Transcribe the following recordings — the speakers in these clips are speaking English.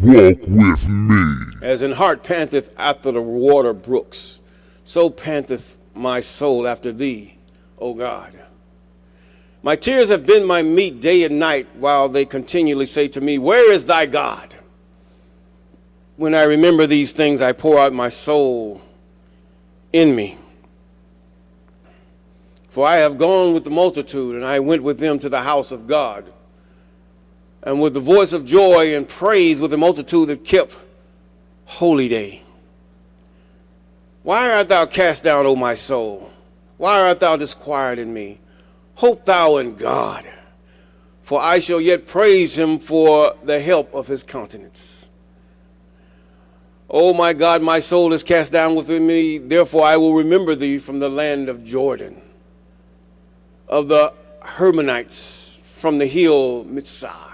Walk with me. As an hart panteth after the water brooks, so panteth my soul after thee, O God. My tears have been my meat day and night, while they continually say to me, where is thy God? When I remember these things, I pour out my soul in me. For I have gone with the multitude, and I went with them to the house of God. And with the voice of joy and praise with the multitude that kept holy day. Why art thou cast down, O my soul? Why art thou disquieted in me? Hope thou in God, for I shall yet praise him for the help of his countenance. O my God, my soul is cast down within me, therefore I will remember thee from the land of Jordan, of the Hermonites, from the hill Mitzar.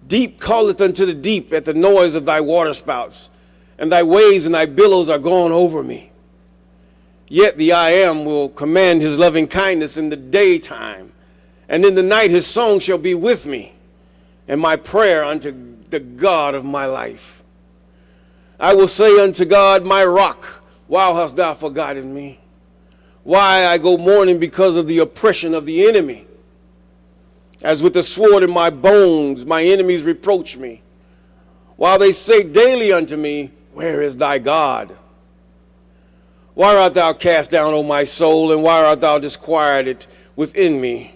Deep calleth unto the deep at the noise of thy waterspouts, and thy waves and thy billows are gone over me. Yet the I Am will command his loving kindness in the daytime, and in the night his song shall be with me, and my prayer unto the God of my life. I will say unto God, my rock, why hast thou forgotten me? Why I go mourning because of the oppression of the enemy? As with the sword in my bones, my enemies reproach me, while they say daily unto me, where is thy God? Why art thou cast down, O my soul, and why art thou disquieted within me?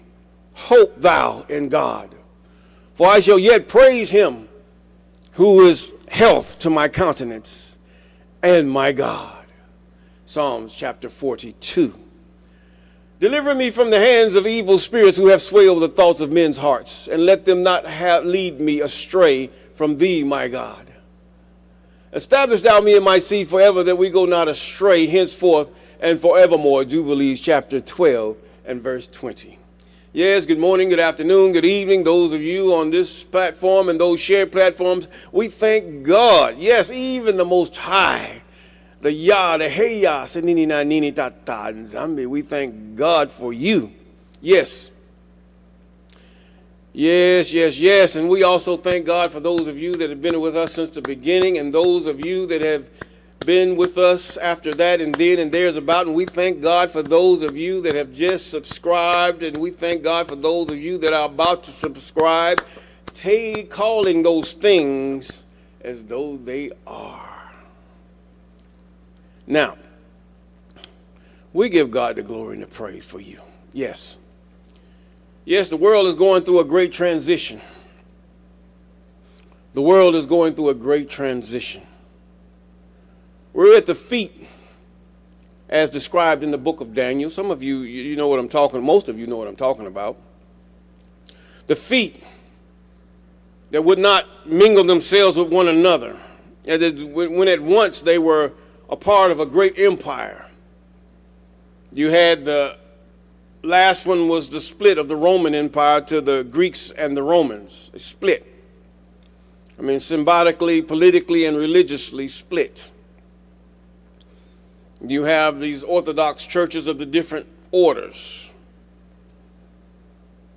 Hope thou in God, for I shall yet praise him, who is health to my countenance and my God. Psalms chapter 42. Deliver me from the hands of evil spirits who have sway over the thoughts of men's hearts, and let them not lead me astray from thee, my God. Establish thou me in my seed forever, that we go not astray henceforth and forevermore. Jubilees chapter 12 and verse 20. Yes, good morning, good afternoon, good evening, those of you on this platform and those shared platforms. We thank God, yes, even the Most High, the Yah, the Hey Yah, Senini Na Nini Tata Nzambi. We thank God for you. Yes. Yes, yes, yes. And we also thank God for those of you that have been with us since the beginning, and those of you that have been with us after that and then and there's about. And we thank God for those of you that have just subscribed, and we thank God for those of you that are about to subscribe, calling those things as though they are. Now, we give God the glory and the praise for you. Yes. Yes, the world is going through a great transition. The world is going through a great transition. We're at the feet, as described in the book of Daniel. Some of you, you know what I'm talking, most of you know what I'm talking about. The feet that would not mingle themselves with one another. And when at once they were a part of a great empire. You had the last one was the split of the Roman Empire to the Greeks and the Romans. It split. I mean, symbolically, politically, and religiously split. You have these Orthodox churches of the different orders.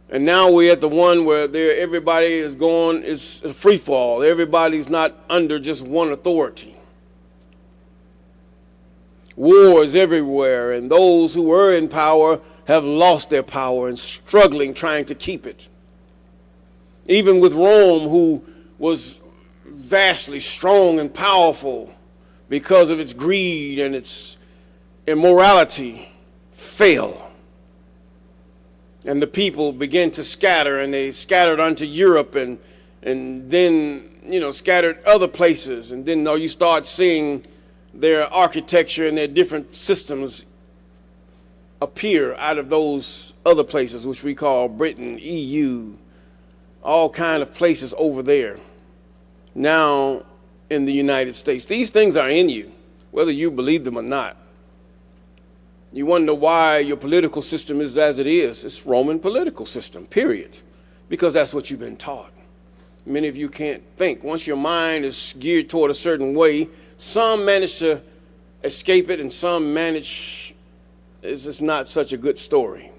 And now we're at the one where everybody is going, it's a free fall. Everybody's not under just one authority. Wars everywhere, and those who were in power have lost their power and struggling trying to keep it. Even with Rome, who was vastly strong and powerful because of its greed and its immorality, fell. And the people began to scatter, and they scattered unto Europe and then, scattered other places. And then you start seeing their architecture and their different systems appear out of those other places, which we call Britain, EU, all kind of places over there. Now in the United States. These things are in you, whether you believe them or not. You wonder why your political system is as it is. It's Roman political system, period. Because that's what you've been taught. Many of you can't think. Once your mind is geared toward a certain way, some manage to escape it, and some manage, it's just not such a good story.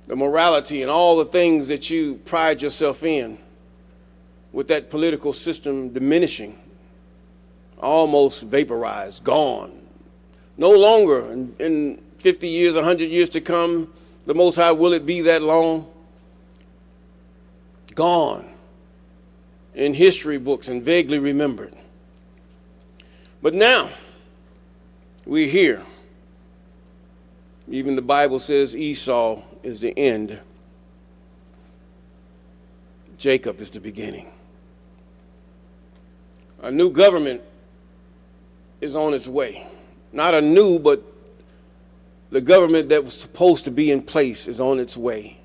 The morality and all the things that you pride yourself in with that political system diminishing, almost vaporized, gone. No longer in 50 years, 100 years to come, the Most High, will it be that long? Gone in history books and vaguely remembered. But now, we're here. Even the Bible says Esau is the end. Jacob is the beginning. A new government is on its way. Not a new, but the government that was supposed to be in place is on its way.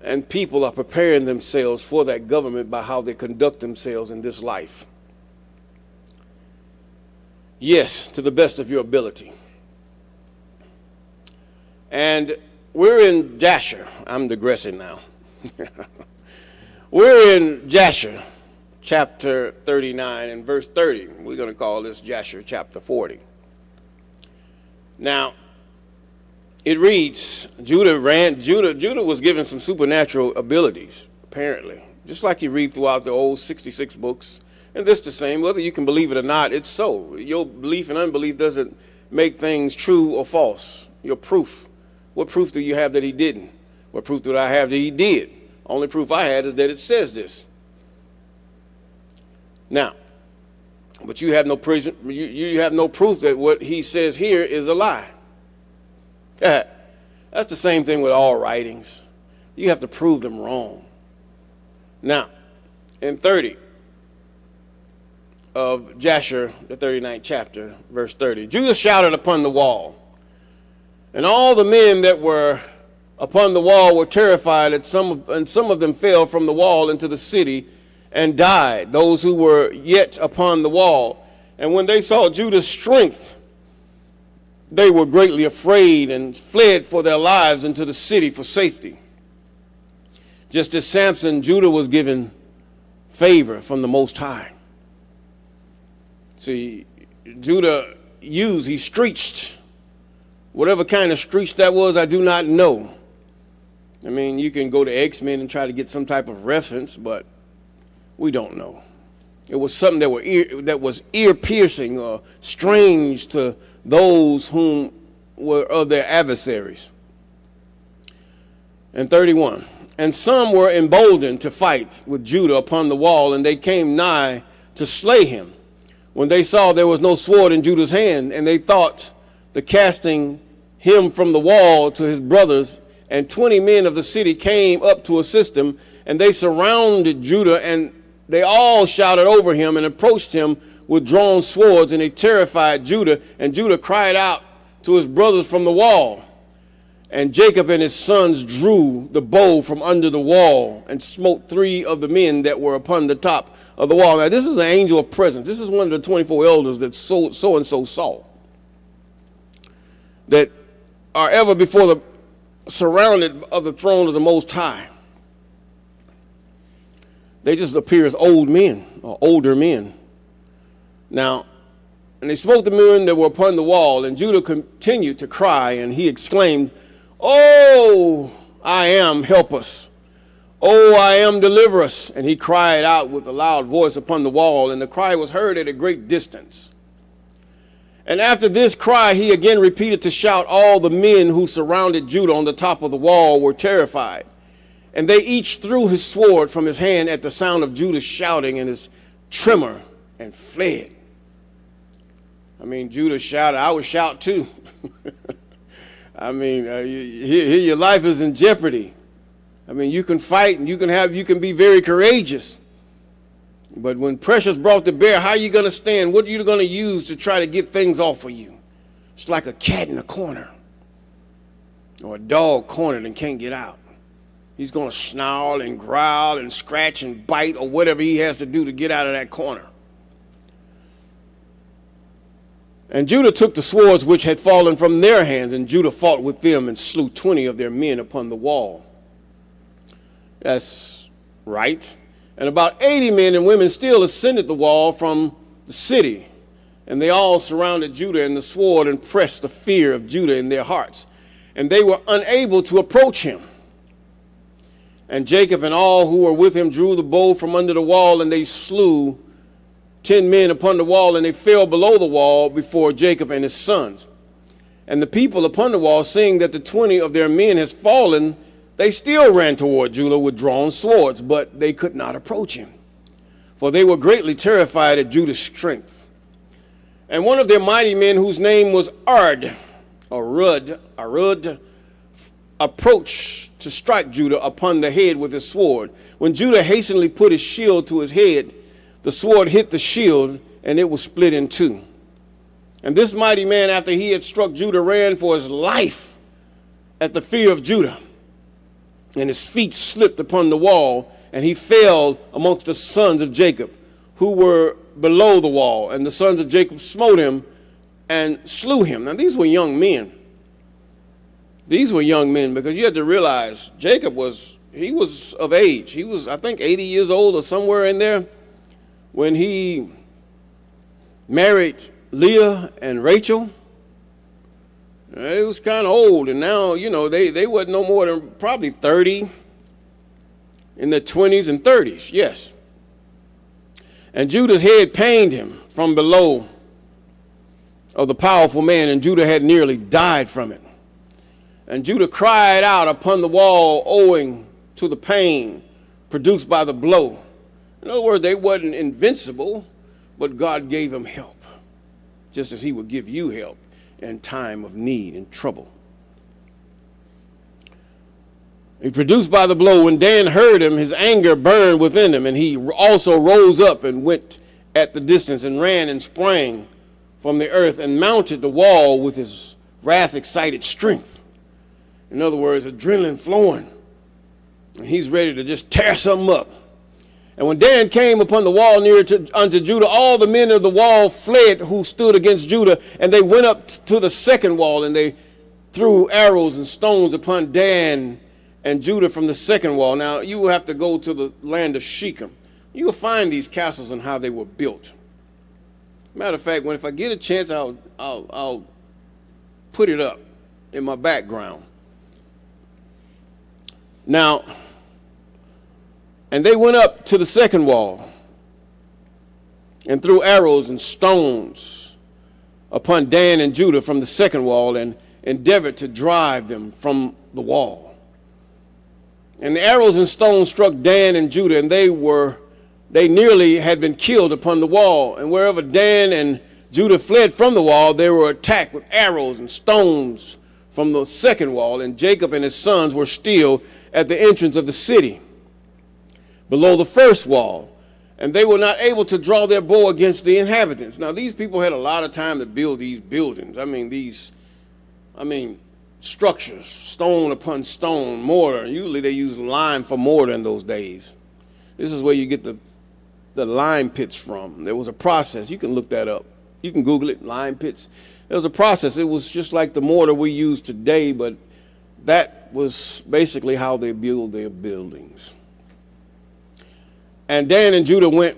And people are preparing themselves for that government by how they conduct themselves in this life. Yes, to the best of your ability. And we're in Jasher. I'm digressing now. We're in Jasher Chapter 39 and verse 30. We're going to call this Jasher Chapter 40. Now, it reads, Judah was given some supernatural abilities, apparently. Just like you read throughout the old 66 books. And this the same, whether you can believe it or not, it's so. Your belief and unbelief doesn't make things true or false. Your proof. What proof do you have that he didn't? What proof do I have that he did? Only proof I had is that it says this. Now, but you have no proof that what he says here is a lie. That's the same thing with all writings. You have to prove them wrong. Now, in 30 of Jasher, the 39th chapter, verse 30, Judah shouted upon the wall, and all the men that were upon the wall were terrified, and some of them fell from the wall into the city and died, those who were yet upon the wall. And when they saw Judah's strength, they were greatly afraid and fled for their lives into the city for safety. Just as Samson, Judah was given favor from the Most High. See, Judah he screeched. Whatever kind of screech that was, I do not know. I mean, you can go to X-Men and try to get some type of reference, but we don't know. It was something that was ear-piercing or strange to those whom were of their adversaries. And 31, and some were emboldened to fight with Judah upon the wall, and they came nigh to slay him, when they saw there was no sword in Judah's hand, and they thought the casting him from the wall to his brothers, and 20 men of the city came up to assist him, and they surrounded Judah, and they all shouted over him and approached him with drawn swords, and they terrified Judah. And Judah cried out to his brothers from the wall. And Jacob and his sons drew the bow from under the wall and smote 3 of the men that were upon the top of the wall. Now, this is an angel of presence. This is one of the 24 elders that so-and-so saw, that are ever before the surrounded of the throne of the Most High. They just appear as old men or older men. Now, and they smote the men that were upon the wall, and Judah continued to cry, and he exclaimed, "Oh, I am, help us. Oh, I am, deliver us." And he cried out with a loud voice upon the wall, and the cry was heard at a great distance. And after this cry, he again repeated to shout. All the men who surrounded Judah on the top of the wall were terrified. And they each threw his sword from his hand at the sound of Judah's shouting and his tremor, and fled. I mean, Judah shouted. I would shout too. I mean, here your life is in jeopardy. I mean, you can fight and you can be very courageous. But when pressure's brought to bear, how are you going to stand? What are you going to use to try to get things off of you? It's like a cat in a corner or a dog cornered and can't get out. He's going to snarl and growl and scratch and bite or whatever he has to do to get out of that corner. And Judah took the swords which had fallen from their hands, and Judah fought with them and slew 20 of their men upon the wall. That's right. And about 80 men and women still ascended the wall from the city, and they all surrounded Judah and the sword and pressed the fear of Judah in their hearts, and they were unable to approach him. And Jacob and all who were with him drew the bow from under the wall, and they slew 10 men upon the wall, and they fell below the wall before Jacob and his sons. And the people upon the wall, seeing that the 20 of their men has fallen, they still ran toward Judah with drawn swords, but they could not approach him, for they were greatly terrified at Judah's strength. And one of their mighty men, whose name was Arud, approached to strike Judah upon the head with his sword. When Judah hastily put his shield to his head, the sword hit the shield, and it was split in two. And this mighty man, after he had struck Judah, ran for his life at the fear of Judah. And his feet slipped upon the wall, and he fell amongst the sons of Jacob, who were below the wall. And the sons of Jacob smote him and slew him. Now, these were young men. These were young men, because you had to realize Jacob was of age. He was, I think, 80 years old or somewhere in there when he married Leah and Rachel. It was kind of old, and now, they wasn't no more than probably 30, in their 20s and 30s, yes. And Judah's head pained him from below of the powerful man, and Judah had nearly died from it. And Judah cried out upon the wall, owing to the pain produced by the blow. In other words, they wasn't invincible, but God gave them help, just as he would give you help in time of need and trouble. He produced by the blow. When Dan heard him, his anger burned within him, and he also rose up and went at the distance and ran and sprang from the earth and mounted the wall with his wrath-excited strength. In other words, adrenaline flowing, and he's ready to just tear something up. And when Dan came upon the wall near unto Judah, all the men of the wall fled who stood against Judah, and they went up to the second wall, and they threw arrows and stones upon Dan and Judah from the second wall. Now, you will have to go to the land of Shechem. You will find these castles and how they were built. Matter of fact, if I get a chance, I'll put it up in my background. Now, and they went up to the second wall and threw arrows and stones upon Dan and Judah from the second wall, and endeavored to drive them from the wall. And the arrows and stones struck Dan and Judah, and they nearly had been killed upon the wall. And wherever Dan and Judah fled from the wall, they were attacked with arrows and stones from the second wall. And Jacob and his sons were still at the entrance of the city, below the first wall, and they were not able to draw their bow against the inhabitants. Now, these people had a lot of time to build these buildings. Structures, stone upon stone, mortar. Usually they used lime for mortar in those days. This is where you get the lime pits from. There was a process. You can look that up. You can Google it, lime pits. There was a process. It was just like the mortar we use today, but that was basically how they build their buildings. And Dan and Judah Dan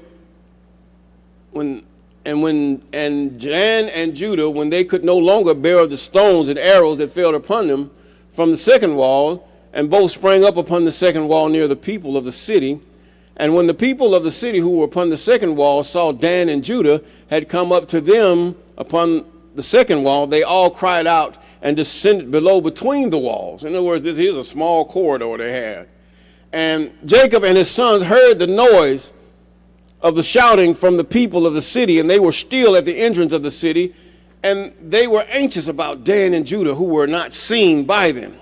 and Judah, when they could no longer bear the stones and arrows that fell upon them from the second wall, and both sprang up upon the second wall near the people of the city. And when the people of the city who were upon the second wall saw Dan and Judah had come up to them upon the second wall, they all cried out and descended below between the walls. In other words, this is a small corridor they had. And Jacob and his sons heard the noise of the shouting from the people of the city, and they were still at the entrance of the city, and they were anxious about Dan and Judah, who were not seen by them.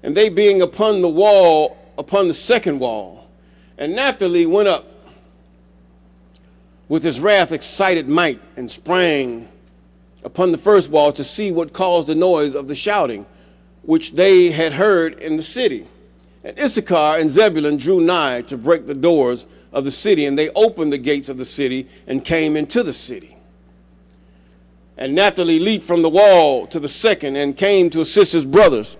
And they being upon the wall, upon the second wall, and Naphtali went up with his wrath-excited might and sprang upon the first wall to see what caused the noise of the shouting, which they had heard in the city. And Issachar and Zebulun drew nigh to break the doors of the city, and they opened the gates of the city and came into the city. And Naphtali leaped from the wall to the second and came to assist his brothers.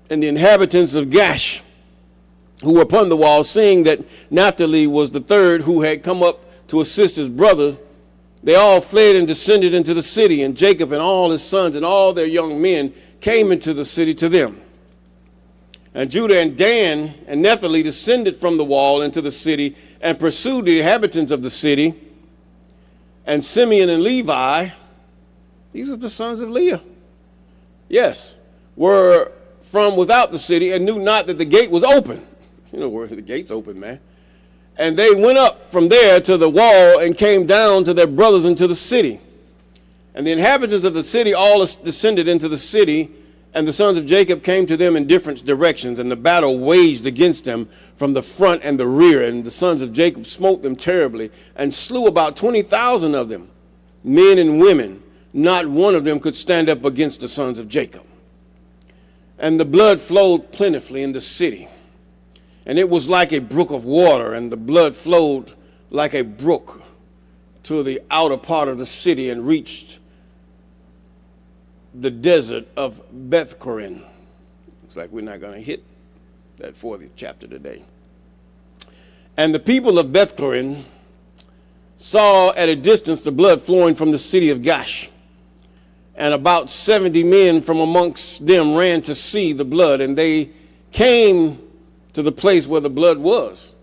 And the inhabitants of Gash, who were upon the wall, seeing that Naphtali was the third who had come up to assist his brothers, they all fled and descended into the city. And Jacob and all his sons and all their young men came into the city to them. And Judah and Dan and Naphtali descended from the wall into the city and pursued the inhabitants of the city. And Simeon and Levi, these are the sons of Leah, yes, were from without the city and knew not that the gate was open. You know where the gate's open, man. And they went up from there to the wall and came down to their brothers into the city. And the inhabitants of the city all descended into the city, and the sons of Jacob came to them in different directions, and the battle waged against them from the front and the rear. And the sons of Jacob smote them terribly and slew about 20,000 of them, men and women. Not one of them could stand up against the sons of Jacob. And the blood flowed plentifully in the city, and it was like a brook of water, and the blood flowed like a brook to the outer part of the city and reached the desert of Beth-Corin. Looks like we're not going to hit that 40th chapter today. And the people of Beth-Corin saw at a distance the blood flowing from the city of Gash. And about 70 men from amongst them ran to see the blood, and they came to the place where the blood was.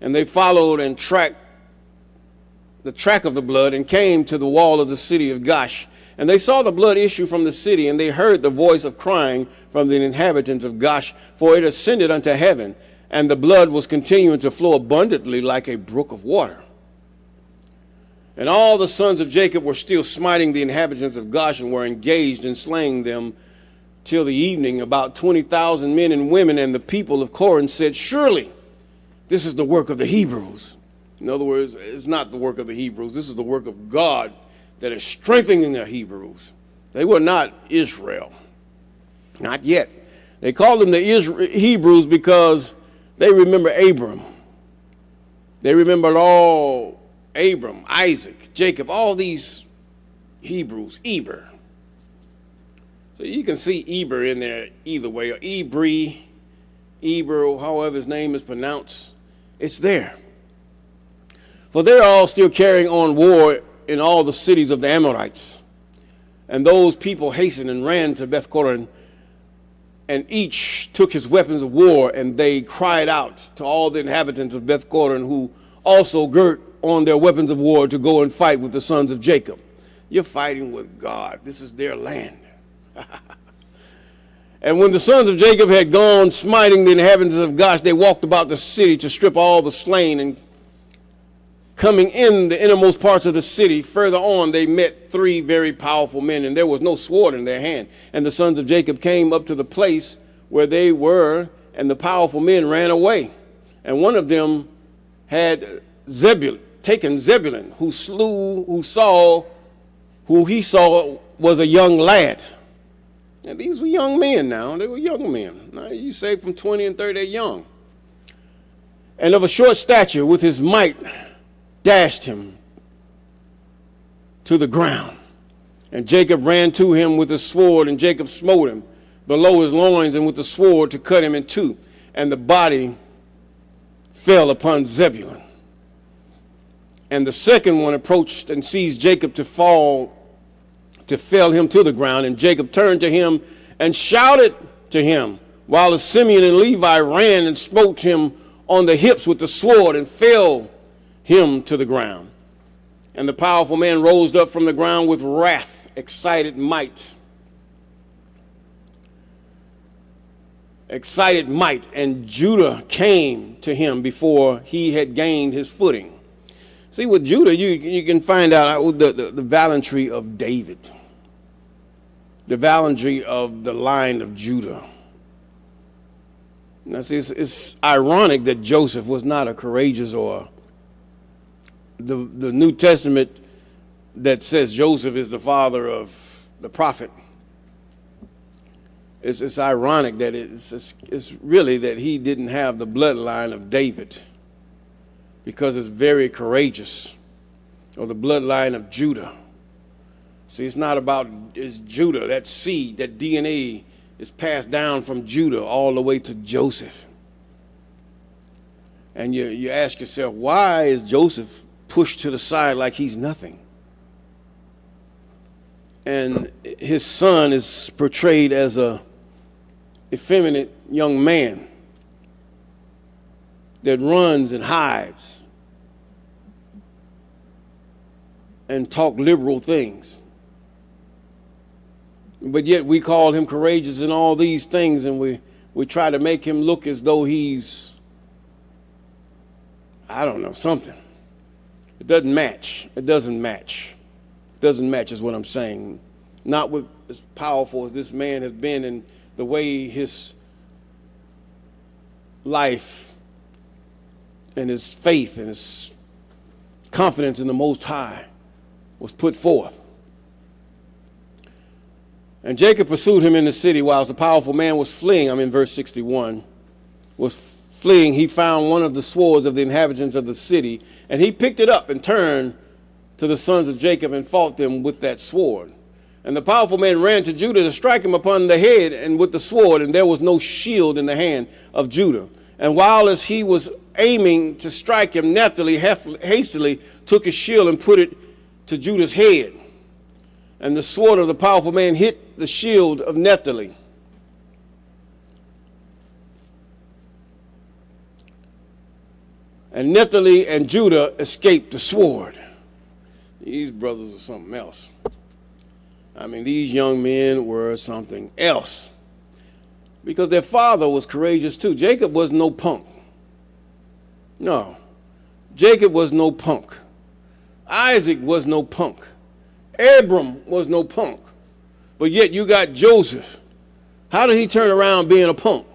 And they followed and tracked the track of the blood and came to the wall of the city of Gash. And they saw the blood issue from the city, and they heard the voice of crying from the inhabitants of Gash, for it ascended unto heaven, and the blood was continuing to flow abundantly like a brook of water. And all the sons of Jacob were still smiting the inhabitants of Gash and were engaged in slaying them till the evening, about 20,000 men and women. And the people of Corinth said, surely this is the work of the Hebrews. In other words, it's not the work of the Hebrews. This is the work of God that is strengthening the Hebrews. They were not Israel. Not yet. They called them the Hebrews because they remember Abram. They remembered all Abram, Isaac, Jacob, all these Hebrews, Eber. So you can see Eber in there either way, or Ebri, Eber, or however his name is pronounced. It's there. For they're all still carrying on war in all the cities of the Amorites. And those people hastened and ran to Beth-Corin, and each took his weapons of war, and they cried out to all the inhabitants of Beth-Corin, who also girt on their weapons of war to go and fight with the sons of Jacob. You're fighting with God. This is their land. And when the sons of Jacob had gone smiting the inhabitants of Gash, they walked about the city to strip all the slain. And coming in the innermost parts of the city, further on, they met 3 very powerful men, and there was no sword in their hand. And the sons of Jacob came up to the place where they were, and the powerful men ran away. And one of them had taken Zebulun, who he saw was a young lad. And these were young men now. They were young men. Now, you say from 20 and 30, they're young. And of a short stature, with his might, dashed him to the ground. And Jacob ran to him with his sword, and Jacob smote him below his loins and with the sword to cut him in two. And the body fell upon Zebulun. And the second one approached and seized Jacob to fell him to the ground. And Jacob turned to him and shouted to him, while Simeon and Levi ran and smote him on the hips with the sword and fell him to the ground. And the powerful man rose up from the ground with wrath, excited might, and Judah came to him before he had gained his footing. See, with Judah, you can find out the valentry of David, the valentry of the line of Judah. Now, see, it's ironic that Joseph was not a courageous, or the New Testament that says Joseph is the father of the prophet. It's ironic that it's really that he didn't have the bloodline of David, because it's very courageous, or the bloodline of Judah. See, it's not about, it's Judah, that seed, that DNA is passed down from Judah all the way to Joseph. And you ask yourself, why is Joseph pushed to the side like he's nothing? And his son is portrayed as a effeminate young man that runs and hides and talk liberal things. But yet we call him courageous in all these things, and we try to make him look as though he's, I don't know, something. It doesn't match. It doesn't match. It doesn't match is what I'm saying. Not with as powerful as this man has been and the way his life and his faith and his confidence in the Most High was put forth. And Jacob pursued him in the city whilst the powerful man was fleeing. I'm in verse 61. Was fleeing, he found one of the swords of the inhabitants of the city, and he picked it up and turned to the sons of Jacob and fought them with that sword. And the powerful man ran to Judah to strike him upon the head and with the sword, and there was no shield in the hand of Judah. And while as he was aiming to strike him, Naphtali hastily took his shield and put it to Judah's head. And the sword of the powerful man hit the shield of Naphtali. And Naphtali and Judah escaped the sword. These brothers are something else. I mean, these young men were something else. Because their father was courageous too. Jacob was no punk. No. Jacob was no punk. Isaac was no punk. Abram was no punk. But yet you got Joseph. How did he turn around being a punk?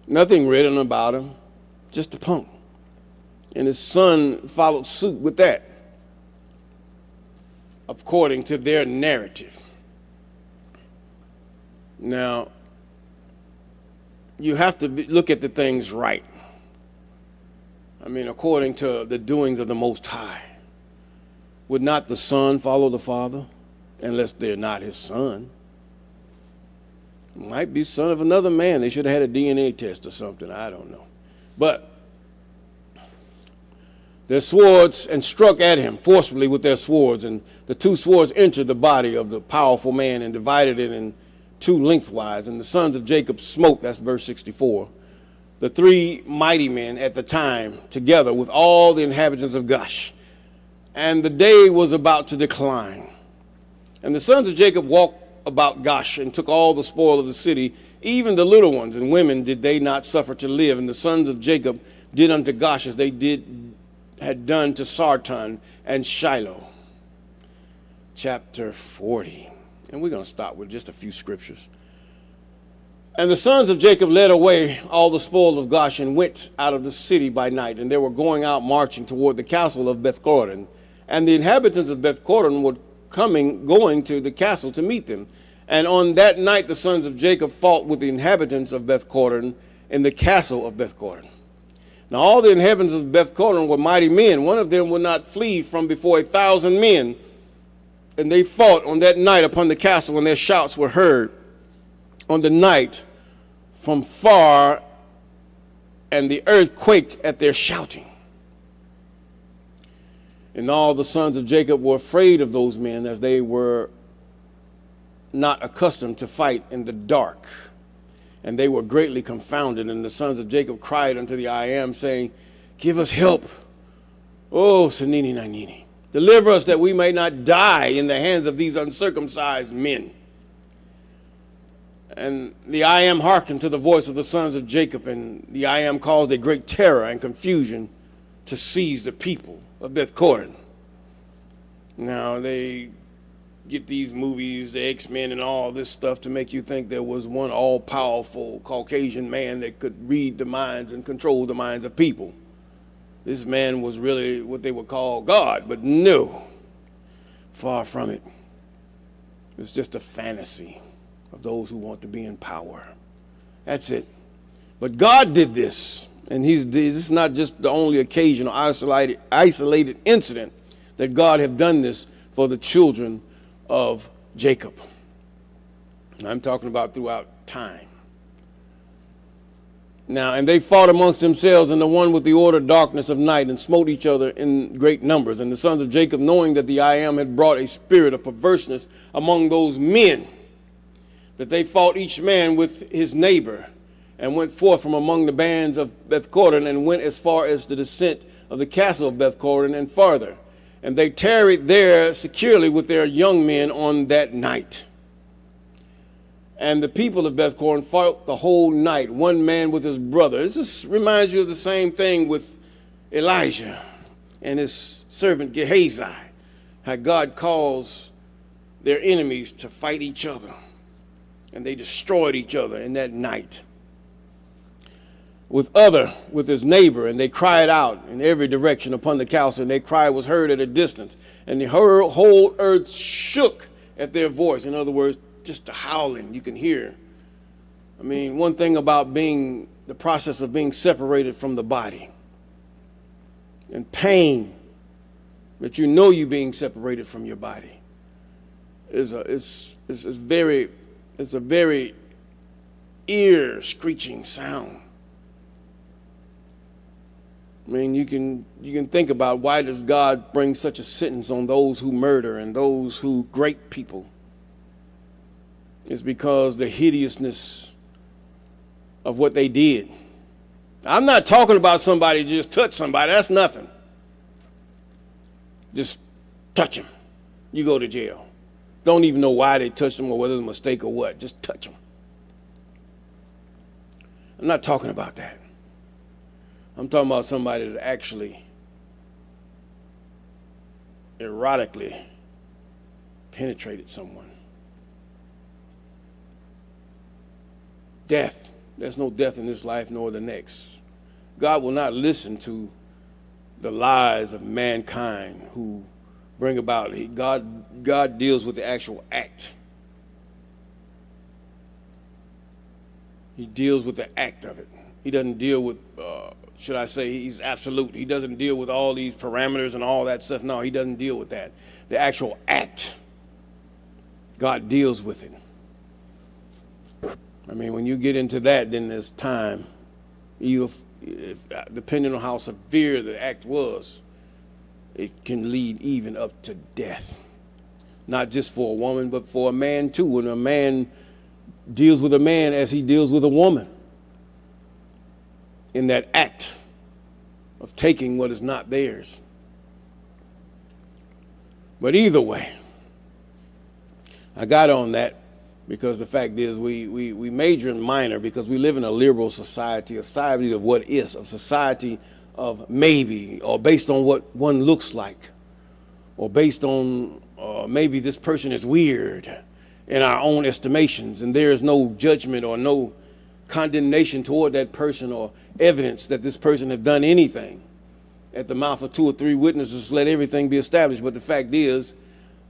Nothing written about him. Just a punk. And his son followed suit with that, according to their narrative. Now, you have to look at the things right. I mean, according to the doings of the Most High. Would not the son follow the father, unless they're not his son? Might be son of another man. They should have had a DNA test or something. I don't know. But their swords and struck at him forcibly with their swords, and the two swords entered the body of the powerful man and divided it in two lengthwise. And the sons of Jacob smote, that's verse 64, the three mighty men at the time, together with all the inhabitants of Gash. And the day was about to decline. And the sons of Jacob walked about Gash and took all the spoil of the city, even the little ones and women did they not suffer to live. And the sons of Jacob did unto Gash as they had done to Sartan and Shiloh. Chapter 40. And we're going to start with just a few scriptures. And the sons of Jacob led away all the spoil of Gash and went out of the city by night. And they were going out marching toward the castle of Beth-Koran. And the inhabitants of Beth-Koran were going to the castle to meet them. And on that night the sons of Jacob fought with the inhabitants of Beth-Koran in the castle of Beth-Koran. Now all the inhabitants of Beth-Koran were mighty men. One of them would not flee from before 1,000 men. And they fought on that night upon the castle, and their shouts were heard on the night from far, and the earth quaked at their shouting. And all the sons of Jacob were afraid of those men, as they were not accustomed to fight in the dark. And they were greatly confounded. And the sons of Jacob cried unto the I Am, saying, Give us help. Oh, Sanini Nanini. Deliver us that we may not die in the hands of these uncircumcised men. And the I Am hearkened to the voice of the sons of Jacob, and the I Am caused a great terror and confusion to seize the people of Beth-Koran. Now they get these movies, the X-Men and all this stuff, to make you think there was one all-powerful Caucasian man that could read the minds and control the minds of people. This man was really what they would call God, but no, far from it. It's just a fantasy of those who want to be in power. That's it. But God did this, and this is not just the only occasion or isolated incident that God have done this for the children of Jacob. And I'm talking about throughout time. Now, and they fought amongst themselves, and the one with the order darkness of night, and smote each other in great numbers. And the sons of Jacob, knowing that the I Am had brought a spirit of perverseness among those men, that they fought each man with his neighbor, and went forth from among the bands of Bethcorin, and went as far as the descent of the castle of Bethcorin and farther. And they tarried there securely with their young men on that night. And the people of Bethcorin fought the whole night, one man with his brother. This reminds you of the same thing with Elijah and his servant Gehazi, how God calls their enemies to fight each other. And they destroyed each other in that night. With his neighbor, and they cried out in every direction upon the council, and their cry was heard at a distance, and the whole earth shook at their voice. In other words, just the howling you can hear. I mean, one thing about the process of being separated from the body, and pain that you know you're being separated from your body, is a very ear screeching sound. I mean, you can think about, why does God bring such a sentence on those who murder and those who grape people? It's because the hideousness of what they did. I'm not talking about somebody just touch somebody. That's nothing. Just touch them. You go to jail. Don't even know why they touched them or whether it's a mistake or what. Just touch them. I'm not talking about that. I'm talking about somebody that's actually erotically penetrated someone. Death. There's no death in this life nor the next. God will not listen to the lies of mankind who bring about. God deals with the actual act. He deals with the act of it. He doesn't deal with, should I say, he's absolute. He doesn't deal with all these parameters and all that stuff. No, he doesn't deal with that. The actual act, God deals with it. I mean, when you get into that, then there's time. Depending on how severe the act was, it can lead even up to death. Not just for a woman, but for a man too. When a man deals with a man as he deals with a woman, in that act of taking what is not theirs. But either way, I got on that because the fact is we major in minor because we live in a liberal society, a society of what is, a society of maybe, or based on what one looks like, or based on maybe this person is weird in our own estimations, and there is no judgment or no condemnation toward that person or evidence that this person have done anything. At the mouth of 2 or 3 witnesses, let everything be established. But the fact is,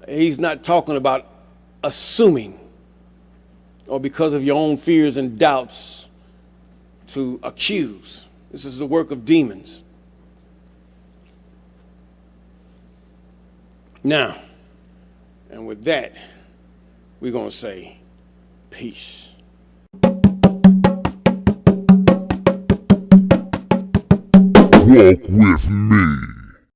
he's not talking about assuming or because of your own fears and doubts to accuse. This is the work of demons. Now, and with that, we're going to say peace. Walk with me.